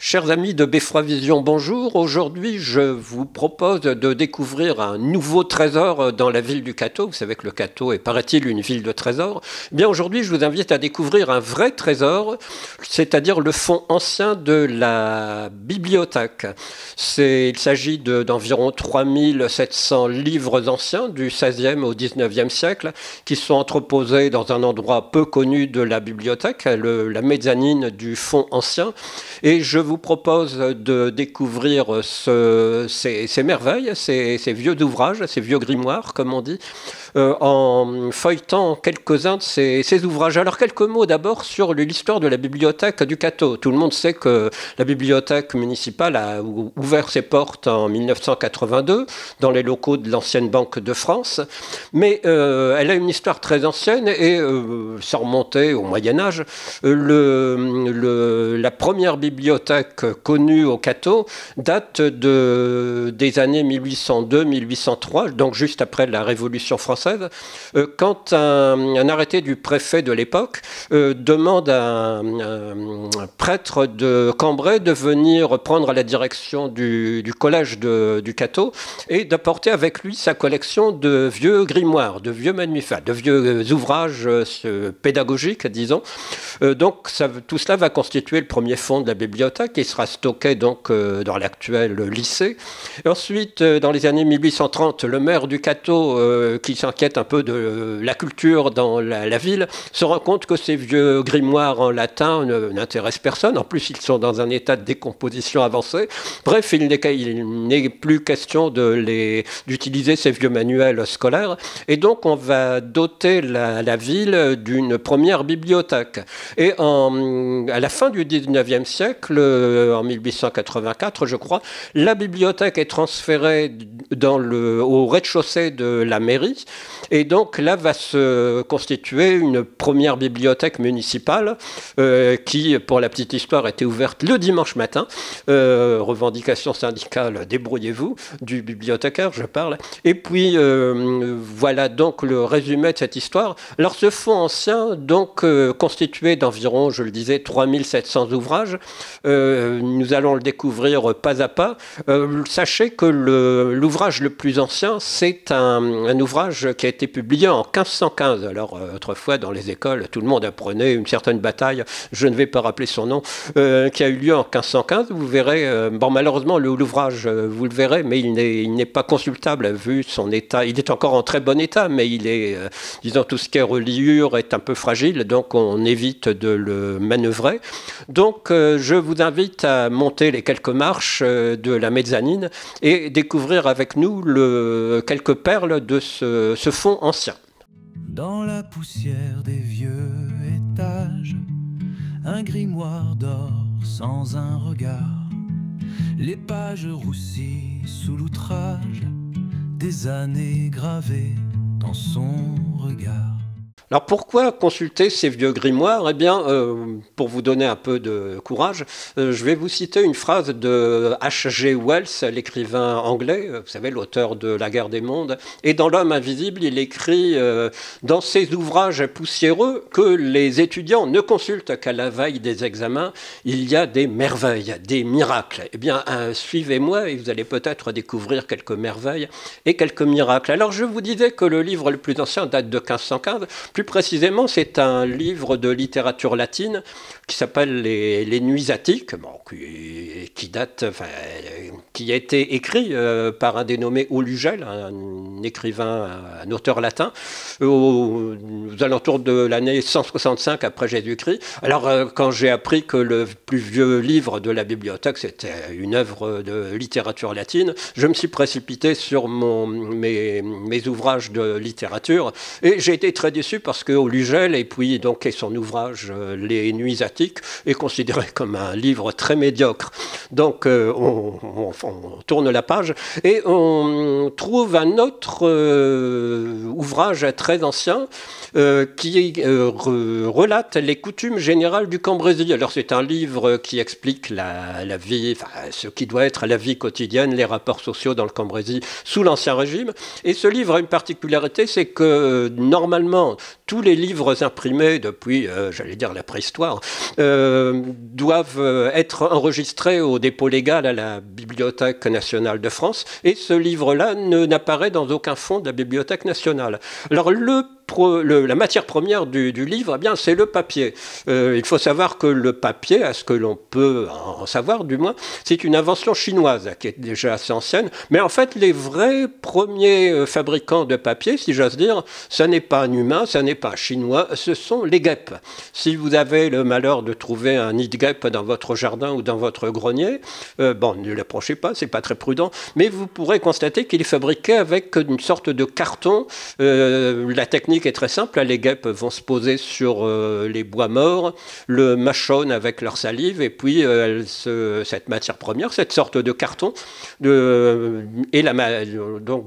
Chers amis de Beffroi Vision, bonjour. Aujourd'hui, je vous propose de découvrir un nouveau trésor dans la ville du Cateau. Vous savez que le Cateau est, paraît-il, une ville de trésors. Eh bien, aujourd'hui, je vous invite à découvrir un vrai trésor, c'est-à-dire le fonds ancien de la bibliothèque. Il s'agit d'environ 3700 livres anciens du XVIe au XIXe siècle qui sont entreposés dans un endroit peu connu de la bibliothèque, la mezzanine du fonds ancien. Et je vous propose de découvrir ces merveilles, ces vieux ouvrages, ces vieux grimoires, comme on dit, en feuilletant quelques-uns de ces ouvrages. Alors, quelques mots d'abord sur l'histoire de la bibliothèque du Cateau. Tout le monde sait que la bibliothèque municipale a ouvert ses portes en 1982 dans les locaux de l'ancienne Banque de France, mais elle a une histoire très ancienne et sans remonter au Moyen-Âge. La première bibliothèque connue au Cateau date des années 1802-1803, donc juste après la Révolution française, quand un arrêté du préfet de l'époque demande à un prêtre de Cambrai de venir prendre la direction du collège du Cateau et d'apporter avec lui sa collection de vieux grimoires, de vieux manuels, de vieux ouvrages pédagogiques, disons. Donc tout cela va constituer le premier fonds de la bibliothèque qui sera stocké donc dans l'actuel lycée. Et ensuite, dans les années 1830, le maire du Cateau, qui s'inquiète un peu de la culture dans la ville, se rend compte que ces vieux grimoires en latin n'intéressent personne. En plus, ils sont dans un état de décomposition avancé. Bref, il n'est plus question d'utiliser ces vieux manuels scolaires. Et donc, on va doter la ville d'une première bibliothèque. Et à la fin du 19e siècle, en 1884, je crois, la bibliothèque est transférée au rez-de-chaussée de la mairie. Et donc là va se constituer une première bibliothèque municipale qui, pour la petite histoire, était ouverte le dimanche matin. Revendication syndicale, débrouillez-vous, du bibliothécaire, je parle. Et puis, voilà donc le résumé de cette histoire. Alors, ce fonds ancien, donc constitué d'environ, je le disais, 3700 ouvrages, nous allons le découvrir pas à pas. Sachez que l'ouvrage le plus ancien, c'est un ouvrage qui a été publié en 1515. Alors, autrefois, dans les écoles, tout le monde apprenait une certaine bataille, je ne vais pas rappeler son nom, qui a eu lieu en 1515. Vous verrez, bon, malheureusement, l'ouvrage, vous le verrez, mais il n'est pas consultable vu son état. Il est encore en très bon état, mais il est, disons, tout ce qui est reliure est un peu fragile, donc on évite de le manœuvrer. Donc, je vous invite à monter les quelques marches de la mezzanine et découvrir avec nous quelques perles de ce fonds ancien. Dans la poussière des vieux étages, un grimoire dort sans un regard, les pages roussies sous l'outrage des années gravées dans son regard. Alors pourquoi consulter ces vieux grimoires? Eh bien, pour vous donner un peu de courage, je vais vous citer une phrase de H.G. Wells, l'écrivain anglais, vous savez, l'auteur de La Guerre des mondes. Et dans L'Homme invisible, il écrit dans ses ouvrages poussiéreux que les étudiants ne consultent qu'à la veille des examens. Il y a des merveilles, des miracles. Eh bien, suivez-moi et vous allez peut-être découvrir quelques merveilles et quelques miracles. Alors, je vous disais que le livre le plus ancien date de 1515. Plus précisément, c'est un livre de littérature latine qui s'appelle Les Nuits Attiques, bon, qui a été écrit par un dénommé Aulugel, un écrivain, un auteur latin, aux alentours de l'année 165 après Jésus-Christ. Alors, quand j'ai appris que le plus vieux livre de la bibliothèque, c'était une œuvre de littérature latine, je me suis précipité sur mes ouvrages de littérature et j'ai été très déçu parce que Aulugel et puis donc son ouvrage Les Nuits Attiques est considéré comme un livre très médiocre. Donc on tourne la page et on trouve un autre ouvrage très ancien qui relate les coutumes générales du Cambrésis. Alors c'est un livre qui explique la vie, enfin, ce qui doit être la vie quotidienne, les rapports sociaux dans le Cambrésis sous l'Ancien Régime. Et ce livre a une particularité, c'est que normalement tous les livres imprimés depuis, j'allais dire la préhistoire, doivent être enregistrés au dépôt légal à la Bibliothèque nationale de France. Et ce livre-là n'apparaît dans aucun fonds de la Bibliothèque nationale. Alors la matière première du livre, eh bien, c'est le papier. Il faut savoir que le papier, à ce que l'on peut en savoir du moins, c'est une invention chinoise qui est déjà assez ancienne. Mais en fait, les vrais premiers fabricants de papier, si j'ose dire, ça n'est pas un humain, ça n'est pas un chinois, ce sont les guêpes. Si vous avez le malheur de trouver un nid de guêpe dans votre jardin ou dans votre grenier, bon, ne l'approchez pas, c'est pas très prudent, mais vous pourrez constater qu'il est fabriqué avec une sorte de carton. La technique est très simple, les guêpes vont se poser sur les bois morts, le mâchonnent avec leur salive, et puis cette matière première, cette sorte de carton, donc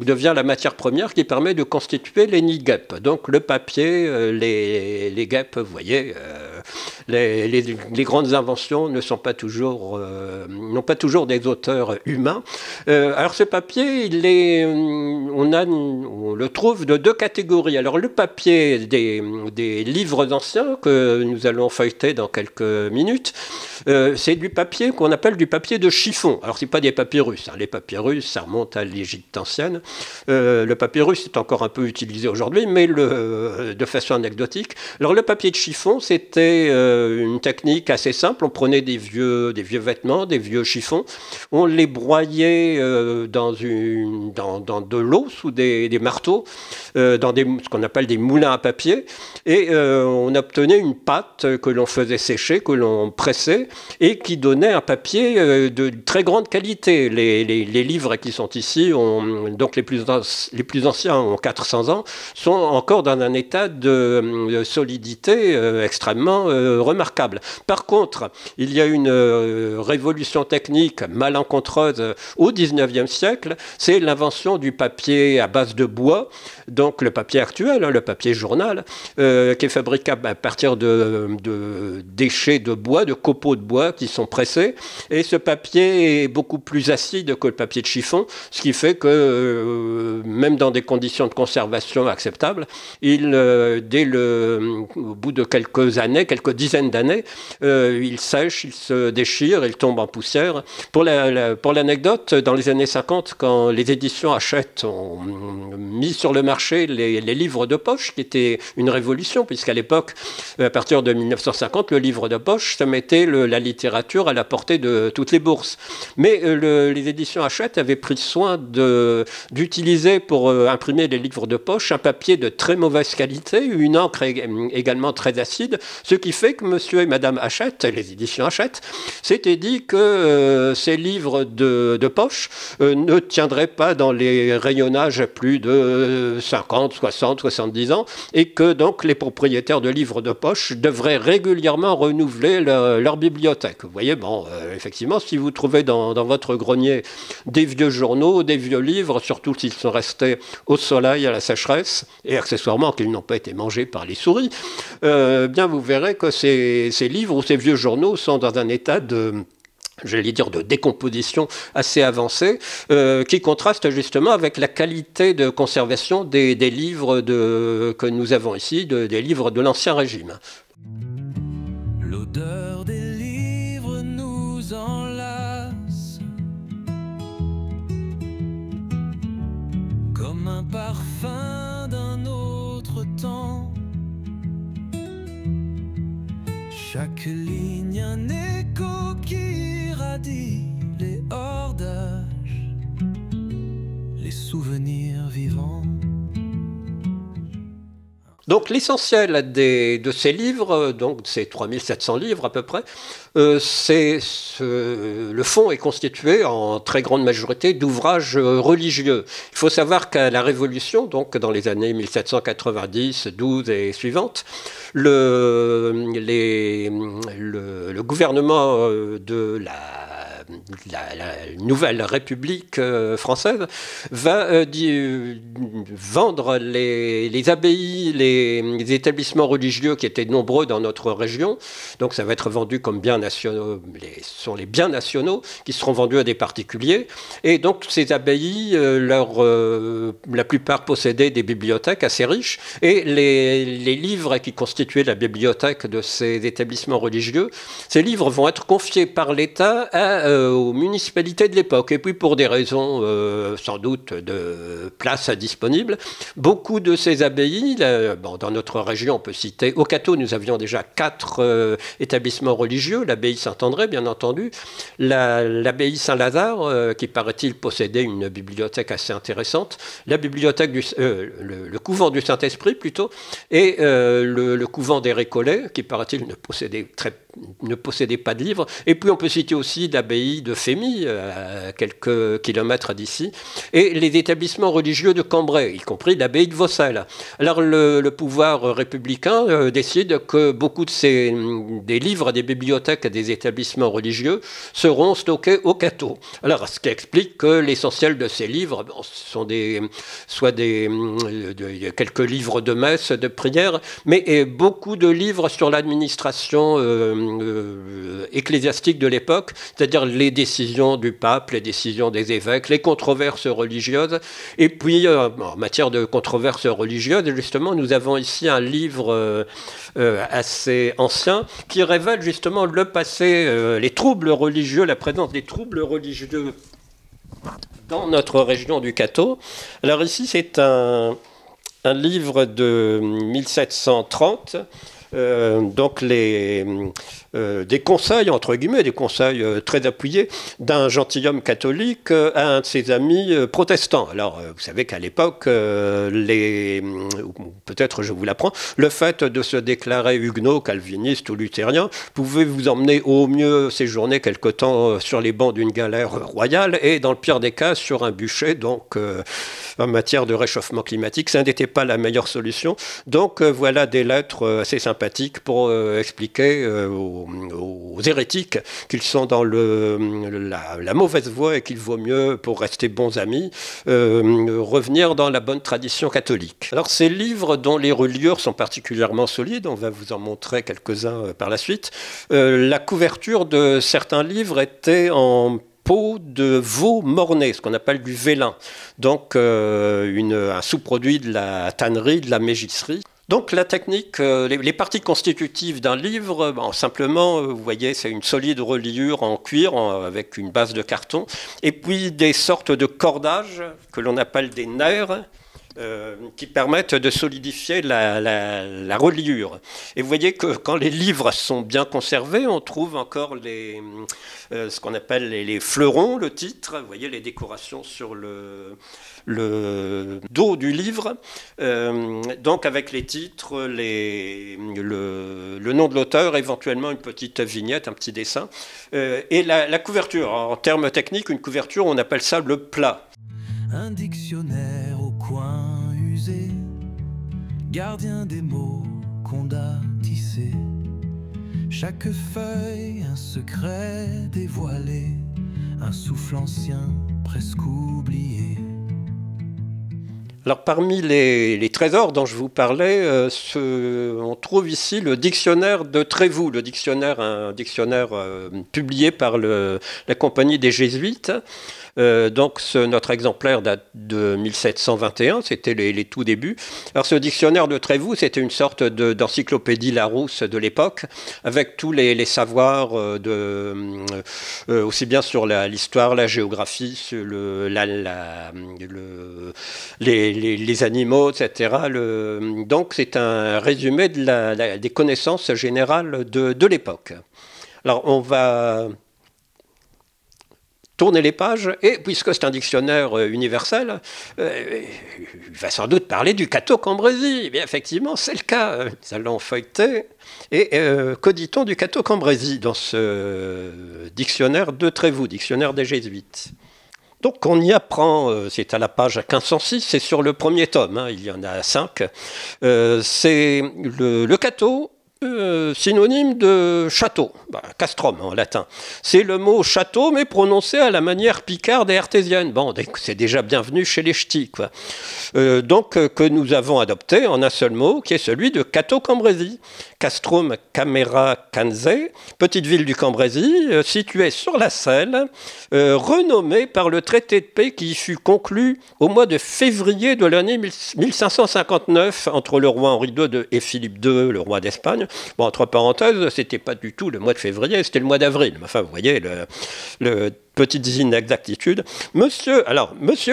devient la matière première qui permet de constituer les nids de guêpes. Donc le papier, les guêpes, vous voyez, les grandes inventions n'ont pas toujours des auteurs humains. Alors ce papier, on le trouve de deux catégories. Alors le papier des livres anciens que nous allons feuilleter dans quelques minutes, c'est du papier qu'on appelle du papier de chiffon. Alors c'est pas des papyrus, hein. Les papyrus, ça remonte à l'Égypte ancienne. Le papyrus est encore un peu utilisé aujourd'hui, mais de façon anecdotique. Alors le papier de chiffon, c'était une technique assez simple. On prenait des vieux vêtements, des vieux chiffons, on les broyait dans de l'eau sous des marteaux, dans ce qu'on appelle des moulins à papier, et on obtenait une pâte que l'on faisait sécher, que l'on pressait, et qui donnait un papier de très grande qualité. Les livres qui sont ici, donc les plus anciens ont 400 ans, sont encore dans un état de solidité extrêmement remarquable. Par contre, il y a une révolution technique malencontreuse au XIXe siècle, c'est l'invention du papier à base de bois, donc le papier actuel, le papier journal, qui est fabricable à partir de déchets de bois, de copeaux de bois qui sont pressés, et ce papier est beaucoup plus acide que le papier de chiffon, ce qui fait que même dans des conditions de conservation acceptables, au bout de quelques dizaines d'années, il sèche, il se déchire, il tombe en poussière. Pour l'anecdote, dans les années 50, quand les éditions Hachette ont mis sur le marché les livres de poche, qui était une révolution, puisqu'à l'époque, à partir de 1950, le livre de poche, ça mettait la littérature à la portée de toutes les bourses. Mais les éditions Hachette avaient pris soin d'utiliser pour imprimer les livres de poche un papier de très mauvaise qualité, une encre également très acide, ce qui fait que monsieur et madame Hachette, les éditions Hachette, s'étaient dit que ces livres de poche ne tiendraient pas dans les rayonnages plus de 50, 60, 70 ans, et que donc les propriétaires de livres de poche devraient régulièrement renouveler leur bibliothèque. Vous voyez, bon, effectivement, si vous trouvez dans votre grenier des vieux journaux, des vieux livres, surtout s'ils sont restés au soleil, à la sécheresse, et accessoirement qu'ils n'ont pas été mangés par les souris, bien vous verrez que ces livres ou ces vieux journaux sont dans un état de décomposition assez avancée, qui contraste justement avec la qualité de conservation des livres que nous avons ici, des livres de l'Ancien Régime. L'odeur des livres nous enlace, comme un parfum d'un autre temps. Chaque ligne un écho qui irradie les hordages, les souvenirs vivants. Donc l'essentiel de ces livres, donc ces 3700 livres à peu près, le fond est constitué en très grande majorité d'ouvrages religieux. Il faut savoir qu'à la Révolution, donc dans les années 1790, 12 et suivantes, le gouvernement de nouvelle République française, va vendre les abbayes, les établissements religieux qui étaient nombreux dans notre région. Donc ça va être vendu comme biens nationaux, sont les biens nationaux qui seront vendus à des particuliers. Et donc ces abbayes, la plupart possédaient des bibliothèques assez riches, et les livres qui constituaient la bibliothèque de ces établissements religieux, ces livres vont être confiés par l'État aux municipalités de l'époque. Et puis pour des raisons sans doute de place disponible, beaucoup de ces abbayes, dans notre région on peut citer, au Cateau nous avions déjà 4 établissements religieux, l'abbaye Saint-André bien entendu, l'abbaye Saint-Lazare qui paraît-il possédait une bibliothèque assez intéressante, la bibliothèque le couvent du Saint-Esprit plutôt, et le couvent des Récollets qui paraît-il ne possédait pas de livres. Et puis on peut citer aussi l'abbaye de Fémy, à quelques kilomètres d'ici, et les établissements religieux de Cambrai, y compris l'abbaye de Vaucelles. Alors le pouvoir républicain décide que beaucoup des livres des bibliothèques et des établissements religieux seront stockés au Cateau. Alors ce qui explique que l'essentiel de ces livres ce sont quelques livres de messe, de prière, mais beaucoup de livres sur l'administration ecclésiastique de l'époque, c'est-à-dire les décisions du pape, les décisions des évêques, les controverses religieuses. Et puis, en matière de controverses religieuses, justement, nous avons ici un livre assez ancien qui révèle justement le passé, les troubles religieux, la présence des troubles religieux dans notre région du Cateau. Alors ici, c'est un livre de 1730, donc des conseils, entre guillemets, des conseils très appuyés d'un gentilhomme catholique à un de ses amis protestants. Alors, vous savez qu'à l'époque, peut-être je vous l'apprends, le fait de se déclarer huguenot, calviniste ou luthérien pouvait vous emmener au mieux séjourner quelque temps sur les bancs d'une galère royale et dans le pire des cas sur un bûcher. Donc, en matière de réchauffement climatique, ça n'était pas la meilleure solution. Donc, voilà des lettres assez sympathiques pour expliquer aux hérétiques qu'ils sont dans la mauvaise voie et qu'il vaut mieux, pour rester bons amis, revenir dans la bonne tradition catholique. Alors ces livres dont les reliures sont particulièrement solides, on va vous en montrer quelques-uns par la suite, la couverture de certains livres était en peau de veau mornay, ce qu'on appelle du vélin, donc un sous-produit de la tannerie, de la mégisserie. Donc la technique, les parties constitutives d'un livre, simplement, vous voyez, c'est une solide reliure en cuir avec une base de carton, et puis des sortes de cordages que l'on appelle des nerfs, qui permettent de solidifier la reliure. Et vous voyez que quand les livres sont bien conservés, on trouve encore ce qu'on appelle les fleurons, le titre, vous voyez les décorations sur le dos du livre, donc avec les titres, le nom de l'auteur, éventuellement une petite vignette, un petit dessin, et la couverture. En termes techniques, une couverture, on appelle ça le plat. Un dictionnaire au coin usé, gardien des mots qu'on a tissés. Chaque feuille, un secret dévoilé, un souffle ancien presque oublié. Alors parmi les trésors dont je vous parlais, on trouve ici le dictionnaire de Trévoux, un dictionnaire publié par la Compagnie des Jésuites. Donc notre exemplaire date de 1721, c'était les tout débuts. Alors ce dictionnaire de Trévoux, c'était une sorte d'encyclopédie Larousse de l'époque, avec tous les savoirs aussi bien sur l'histoire, la géographie, sur les animaux, etc. Donc c'est un résumé des connaissances générales de l'époque. Alors on va tourner les pages, et puisque c'est un dictionnaire universel, il va sans doute parler du Cateau-Cambrésis. Eh bien, effectivement, c'est le cas. Nous allons feuilleter. Et que dit-on du Cateau-Cambrésis dans ce dictionnaire de Trévoux, dictionnaire des Jésuites? Donc on y apprend, c'est à la page 1506, c'est sur le premier tome, il y en a 5. C'est le Cateau synonyme de château, castrum en latin. C'est le mot château, mais prononcé à la manière picarde et artésienne. Bon, c'est déjà bienvenu chez les ch'tis, quoi. Donc, que nous avons adopté en un seul mot, qui est celui de Cateau-Cambrésis. Castrum Camera Canze, petite ville du Cambrésis, située sur la Selle, renommée par le traité de paix qui fut conclu au mois de février de l'année 1559 entre le roi Henri II et Philippe II, le roi d'Espagne. Bon, entre parenthèses, c'était pas du tout le mois de février, c'était le mois d'avril. Enfin, vous voyez, le petites inexactitudes. Monsieur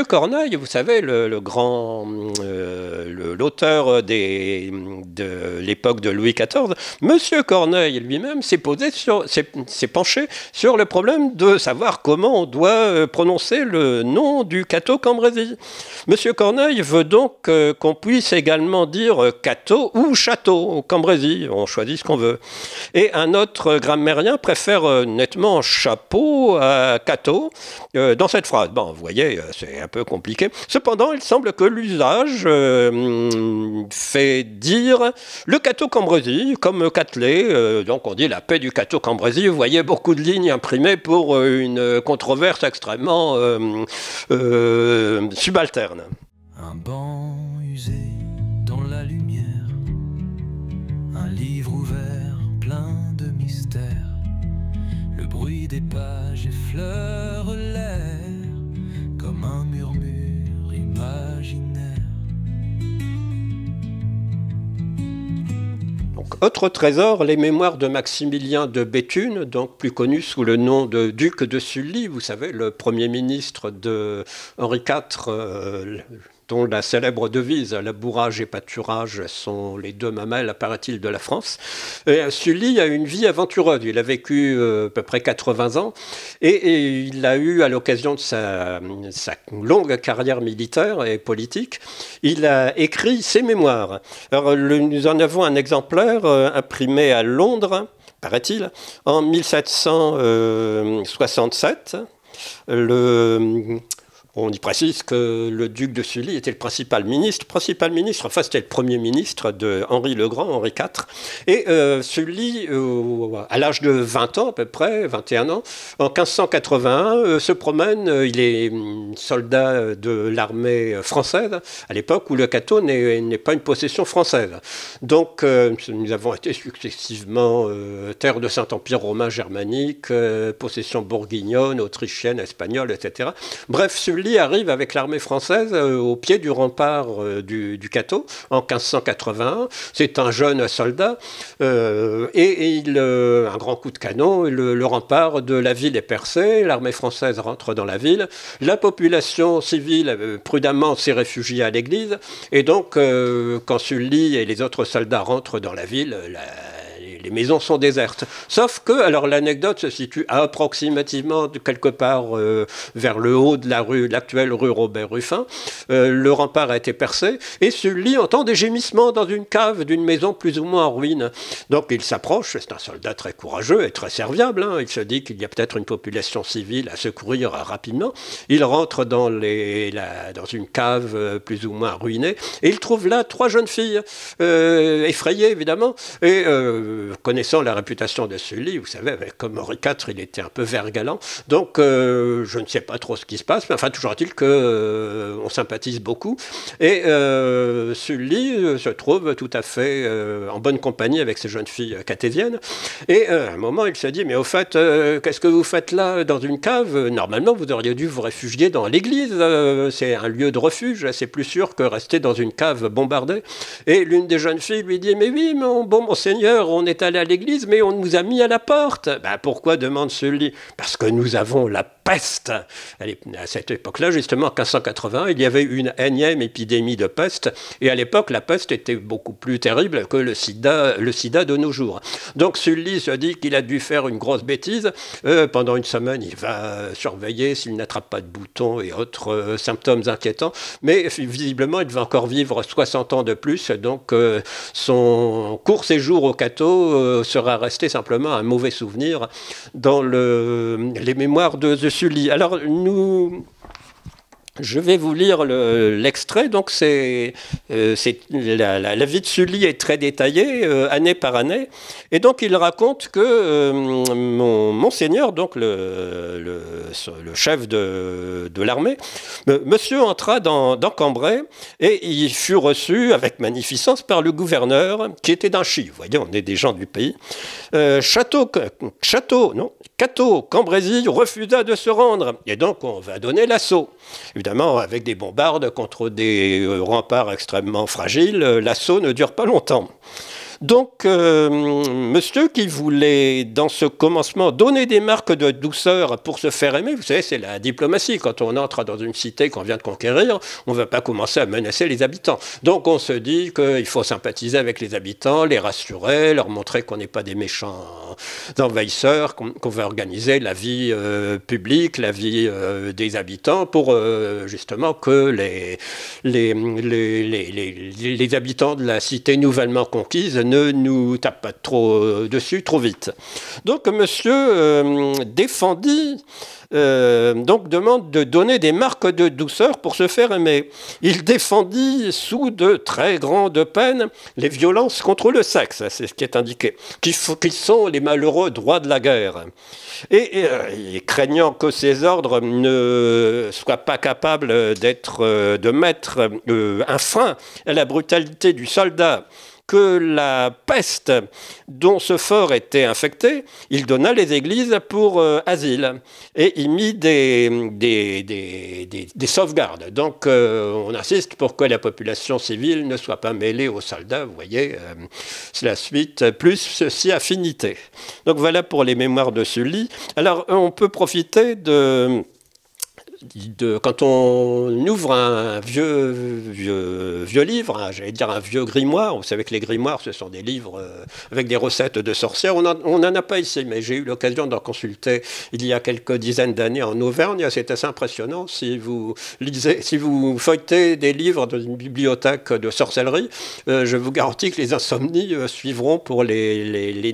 Corneille, vous savez, l'auteur de l'époque de Louis XIV, Monsieur Corneille lui-même s'est penché sur le problème de savoir comment on doit prononcer le nom du Cateau-Cambrésis. Monsieur Corneille veut donc qu'on puisse également dire Cateau ou Château, Cambrésis, on choisit ce qu'on veut. Et un autre grammairien préfère nettement chapeau à Cateau dans cette phrase. Bon, vous voyez, c'est un peu compliqué. Cependant, il semble que l'usage fait dire le Cateau-Cambrésis comme Catelet. Donc on dit la paix du Cateau-Cambrésis. Vous voyez beaucoup de lignes imprimées pour une controverse extrêmement subalterne. Un banc usé dans la lumière, un livre ouvert plein de mystères. Le bruit des pages effleure l'air comme un murmure imaginaire. Donc, autre trésor, les mémoires de Maximilien de Béthune, donc plus connu sous le nom de duc de Sully, vous savez, le premier ministre de Henri IV, dont la célèbre devise « labourage et pâturage sont les deux mamelles, apparaît-il, de la France ». Sully a une vie aventureuse. Il a vécu à peu près 80 ans et il a eu, à l'occasion de sa longue carrière militaire et politique, il a écrit ses mémoires. Alors, nous en avons un exemplaire imprimé à Londres, paraît-il, en 1767. On y précise que le duc de Sully était le principal ministre, enfin c'était le premier ministre de Henri le Grand, Henri IV. Et Sully, à l'âge de 20 ans à peu près, 21 ans, en 1581, se promène, il est soldat de l'armée française, à l'époque où le Cateau n'est pas une possession française. Donc nous avons été successivement terre de Saint-Empire romain germanique, possession bourguignonne, autrichienne, espagnole, etc. Bref, Sully arrive avec l'armée française au pied du rempart du Cateau en 1581. C'est un jeune soldat et un grand coup de canon, le rempart de la ville est percé, l'armée française rentre dans la ville, la population civile prudemment s'est réfugiée à l'église et donc quand Sully et les autres soldats rentrent dans la ville, les maisons sont désertes. Sauf que, alors l'anecdote se situe approximativement quelque part vers le haut de la rue, l'actuelle rue Robert-Ruffin. Le rempart a été percé et Sully entend des gémissements dans une cave d'une maison plus ou moins en ruine. Donc il s'approche, c'est un soldat très courageux et très serviable. Il se dit qu'il y a peut-être une population civile à secourir rapidement. Il rentre dans une cave plus ou moins ruinée et il trouve là 3 jeunes filles, effrayées évidemment, et connaissant la réputation de Sully, vous savez, comme Henri IV, il était un peu vert-galant, donc je ne sais pas trop ce qui se passe, mais enfin, toujours est-il qu'on sympathise beaucoup, et Sully se trouve tout à fait en bonne compagnie avec ces jeunes filles catésiennes, et à un moment, il se dit, mais au fait, qu'est-ce que vous faites là, dans une cave? Normalement, vous auriez dû vous réfugier dans l'église, c'est un lieu de refuge, c'est plus sûr que rester dans une cave bombardée, et l'une des jeunes filles lui dit, mais oui, monseigneur, on est allé à l'église, mais on nous a mis à la porte. Pourquoi, demande Sully? Parce que nous avons la peste. À cette époque-là, justement, en 1580, il y avait une énième épidémie de peste, et à l'époque, la peste était beaucoup plus terrible que le sida de nos jours. Donc Sully se dit qu'il a dû faire une grosse bêtise. Pendant une semaine, il va surveiller s'il n'attrape pas de boutons et autres symptômes inquiétants, mais visiblement, il va encore vivre 60 ans de plus, donc son court séjour au Cateau sera resté simplement un mauvais souvenir dans les mémoires de Sully. Alors, Je vais vous lire l'extrait. Donc, la vie de Sully est très détaillée, année par année. Et donc, il raconte que Monseigneur, donc le chef de l'armée, monsieur entra dans Cambrai et il fut reçu avec magnificence par le gouverneur qui était d'un chi. Vous voyez, on est des gens du pays. Cato Cambrésis refusa de se rendre. Et donc, on va donner l'assaut. Évidemment, avec des bombardes contre des remparts extrêmement fragiles, l'assaut ne dure pas longtemps. Donc, monsieur qui voulait, dans ce commencement, donner des marques de douceur pour se faire aimer, vous savez, c'est la diplomatie. Quand on entre dans une cité qu'on vient de conquérir, on ne va pas commencer à menacer les habitants. Donc, on se dit qu'il faut sympathiser avec les habitants, les rassurer, leur montrer qu'on n'est pas des méchants envahisseurs, qu'on va organiser la vie publique, la vie des habitants, pour justement que les habitants de la cité nouvellement conquise ne nous tape pas trop dessus trop vite. Donc monsieur défendit, donc demande de donner des marques de douceur pour se faire aimer. Il défendit sous de très grandes peines les violences contre le sexe, c'est ce qui est indiqué, qui sont les malheureux droits de la guerre. Et craignant que ces ordres ne soient pas capables de mettre un frein à la brutalité du soldat, que la peste dont ce fort était infecté, il donna les églises pour asile et il mit des sauvegardes. Donc on insiste pour que la population civile ne soit pas mêlée aux soldats. Vous voyez, c'est la suite, plus ceci affinité. Donc voilà pour les mémoires de Sully. Alors on peut profiter quand on ouvre un vieux livre, j'allais dire un vieux grimoire, vous savez que les grimoires, ce sont des livres avec des recettes de sorcières, on n'en a pas ici, mais j'ai eu l'occasion d'en consulter il y a quelques dizaines d'années en Auvergne, c'est assez impressionnant. Si vous feuilletez des livres dans une bibliothèque de sorcellerie, je vous garantis que les insomnies suivront pour les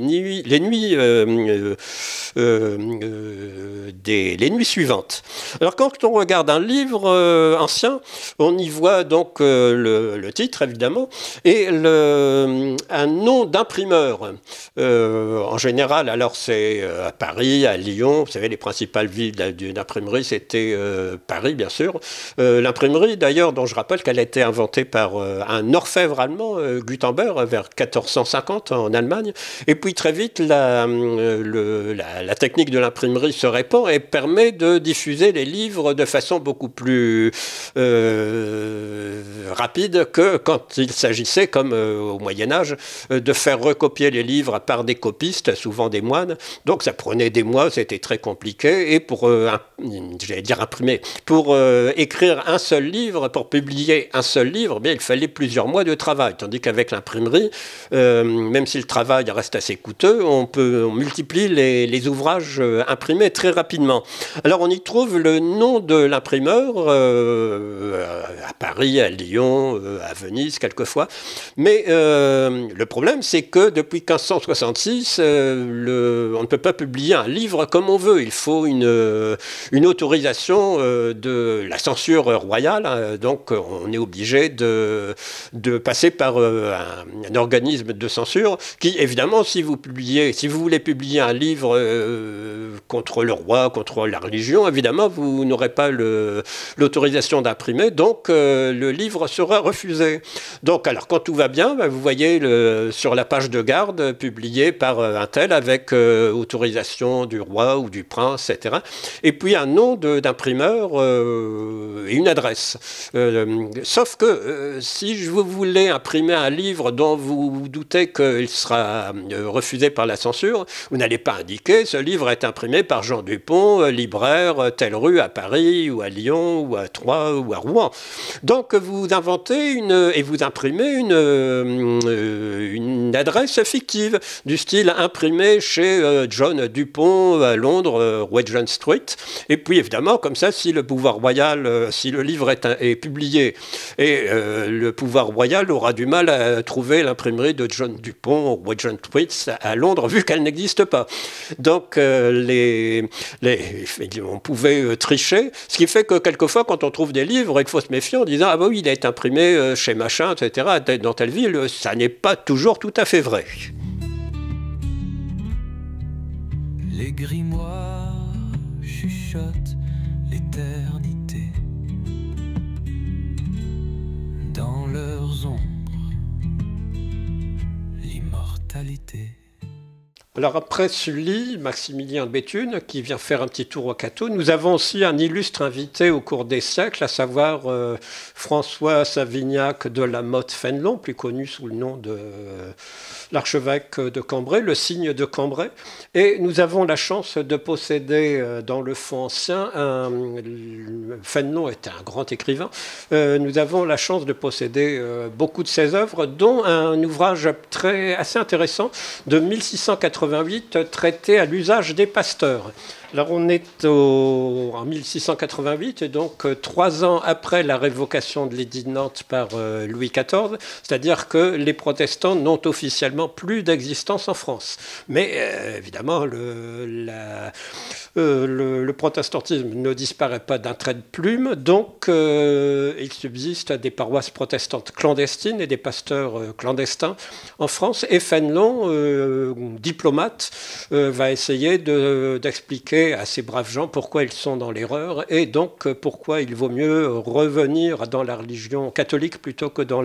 nuits suivantes. Alors quand on regarde un livre ancien, on y voit donc le titre évidemment et un nom d'imprimeur. En général, alors c'est à Paris, à Lyon, vous savez les principales villes d'une imprimerie, c'était Paris bien sûr. L'imprimerie d'ailleurs, dont je rappelle qu'elle a été inventée par un orfèvre allemand, Gutenberg, vers 1450 en Allemagne. Et puis très vite, la technique de l'imprimerie se répand et permet de diffuser les livres de façon beaucoup plus rapide que quand il s'agissait, comme au Moyen-Âge, de faire recopier les livres par des copistes, souvent des moines. Donc ça prenait des mois, c'était très compliqué. Et pour, imprimer, pour écrire un seul livre, pour publier un seul livre, bien, il fallait plusieurs mois de travail. Tandis qu'avec l'imprimerie, même si le travail reste assez coûteux, on multiplie les ouvrages imprimés très rapidement. Alors on y trouve le nom de l'imprimeur à Paris, à Lyon, à Venise quelquefois. Mais le problème, c'est que depuis 1566, on ne peut pas publier un livre comme on veut. Il faut une autorisation de la censure royale. Donc on est obligé de passer par un organisme de censure qui, évidemment, si vous voulez publier un livre contre le roi, contre la religion, évidemment, vous n'aurez pas l'autorisation d'imprimer, donc le livre sera refusé. Donc, alors, quand tout va bien, vous voyez sur la page de garde, publié par un tel avec autorisation du roi ou du prince, etc. Et puis un nom d'imprimeur et une adresse. Sauf que si vous voulez imprimer un livre dont vous doutez qu'il sera refusé par la censure, vous n'allez pas indiquer ce livre est imprimé par Jean Dupont, libraire, telle rue à Paris, ou à Lyon, ou à Troyes, ou à Rouen. Donc vous inventez et vous imprimez une adresse fictive, du style imprimé chez John Dupont à Londres, Regent Street, Et puis évidemment, comme ça, si le pouvoir royal, si le livre est publié, et le pouvoir royal aura du mal à trouver l'imprimerie de John Dupont ou John Twits à Londres, vu qu'elle n'existe pas. Donc on pouvait tricher, ce qui fait que quelquefois, quand on trouve des livres, il faut se méfier en disant « Ah bah oui, il a été imprimé chez machin, etc., dans telle ville », ça n'est pas toujours tout à fait vrai. Les grimoires chuchotent l'éternité dans leurs ombres, l'immortalité. Alors après Sully, Maximilien de Béthune, qui vient faire un petit tour au Cateau, nous avons aussi un illustre invité au cours des siècles, à savoir François Savignac de la Motte-Fénelon, plus connu sous le nom de l'archevêque de Cambrai, le Cygne de Cambrai. Et nous avons la chance de posséder dans le fonds ancien, Fénelon était un grand écrivain, nous avons la chance de posséder beaucoup de ses œuvres, dont un ouvrage assez intéressant de 1688, traité à l'usage des pasteurs. Alors on est en 1688, et donc 3 ans après la révocation de l'édit de Nantes par Louis XIV, c'est-à-dire que les protestants n'ont officiellement plus d'existence en France. Mais évidemment, le protestantisme ne disparaît pas d'un trait de plume, donc il subsiste des paroisses protestantes clandestines et des pasteurs clandestins en France. Et Fénelon, diplomate, va essayer d'expliquer à ces braves gens pourquoi ils sont dans l'erreur et donc pourquoi il vaut mieux revenir dans la religion catholique plutôt que dans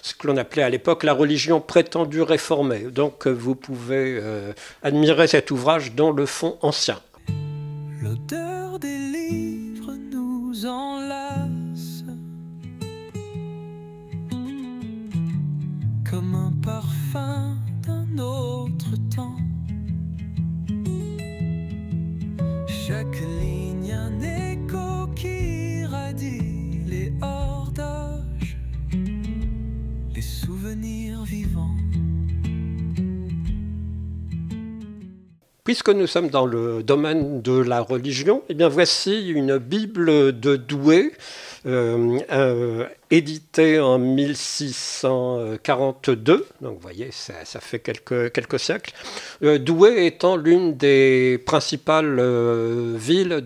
ce que l'on appelait à l'époque la religion prétendue réformée. Donc vous pouvez admirer cet ouvrage dans le fond ancien. L'odeur des livres nous enlace comme un parfum d'un autre temps. Chaque ligne un écho qui irradie les hordages, les souvenirs vivants. Puisque nous sommes dans le domaine de la religion, eh bien voici une Bible de Douai, édité en 1642, donc vous voyez, ça fait quelques siècles. Douai étant l'une des principales villes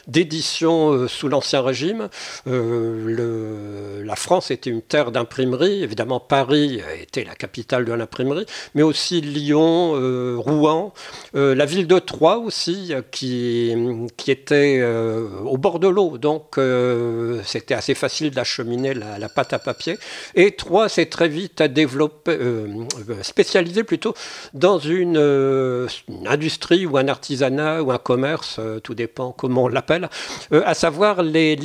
d'édition sous l'Ancien Régime. La France était une terre d'imprimerie, évidemment Paris était la capitale de l'imprimerie, mais aussi Lyon, Rouen, la ville de Troyes aussi, qui était au bord de l'eau, donc c'était assez facile d'acheminer la pâte à papier. Et Troyes s'est très vite spécialisé plutôt dans une industrie ou un artisanat ou un commerce, tout dépend comment on l'appelle, à savoir les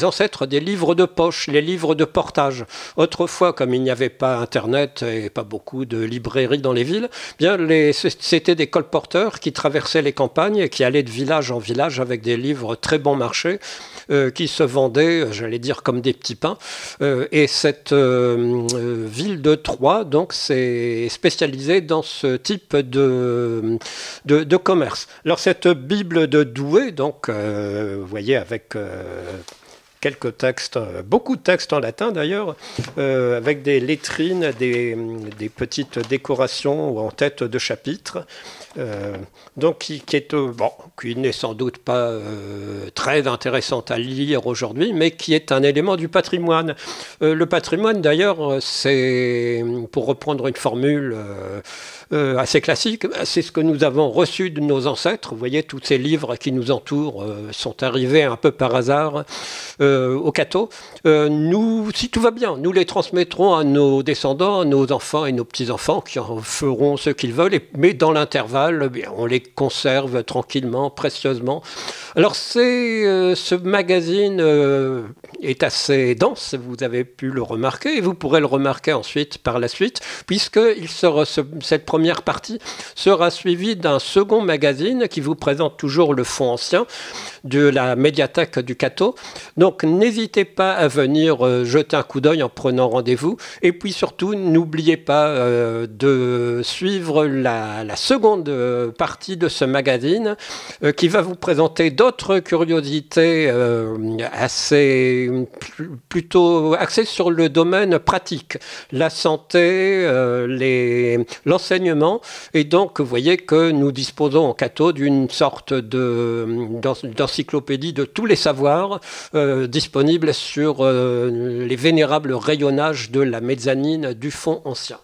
ancêtres des livres de poche, les livres de portage. Autrefois, comme il n'y avait pas Internet et pas beaucoup de librairies dans les villes, bien c'était des colporteurs qui traversaient les campagnes et qui allaient de village en village avec des livres très bon marché qui se vendaient, j'allais dire, comme des petits pains. Et cette ville de Troyes, donc, s'est spécialisée dans ce type de commerce. Alors, cette Bible de Douai, donc, vous voyez, avec quelques textes, beaucoup de textes en latin d'ailleurs, avec des lettrines, des petites décorations en tête de chapitre, donc qui n'est sans doute pas très intéressante à lire aujourd'hui, mais qui est un élément du patrimoine. Le patrimoine d'ailleurs, c'est, pour reprendre une formule assez classique, c'est ce que nous avons reçu de nos ancêtres. Vous voyez, tous ces livres qui nous entourent sont arrivés un peu par hasard au Cateau. Nous, si tout va bien, nous les transmettrons à nos descendants, à nos enfants et nos petits-enfants qui en feront ce qu'ils veulent, mais dans l'intervalle, on les conserve tranquillement, précieusement. Alors ce magazine est assez dense, vous avez pu le remarquer, et vous pourrez le remarquer ensuite par la suite, puisque cette première partie sera suivie d'un second magazine qui vous présente toujours le fond ancien de la médiathèque du Cateau. Donc Donc n'hésitez pas à venir jeter un coup d'œil en prenant rendez-vous. Et puis surtout, n'oubliez pas de suivre la seconde partie de ce magazine qui va vous présenter d'autres curiosités plutôt axées sur le domaine pratique, la santé, l'enseignement. Et donc, vous voyez que nous disposons en Cato d'une sorte d'encyclopédie de tous les savoirs disponibles sur les vénérables rayonnages de la mezzanine du fond ancien.